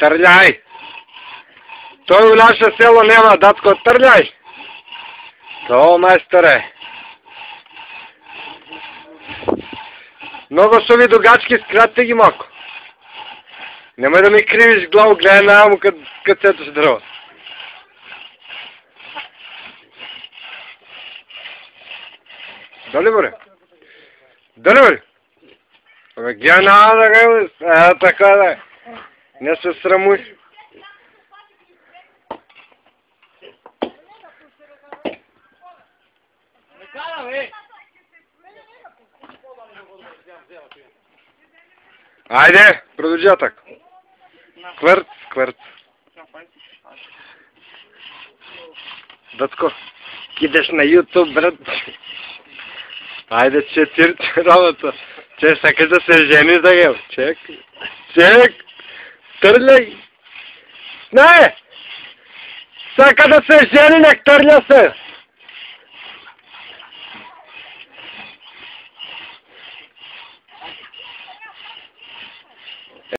Трляй! Той у наше село нема, датко, трляй! То, майсторе! Много са ви дугачки, скратте ги малко. Немай да ми кривиш главу, гледай на амо къд сето ще дрова. Дали бъде? Дали бъде? Абе, гледай на амо да гледай, така да е. Не се срамуй. Айде, продължатък. Сквърт, сквърт. Дъцко, кидаш на YouTube, брат. Айде, четирите работа. Че сакаш да се жени за гел. Чек. Чек. Търляй. Не! Сака да се жени, не търля се.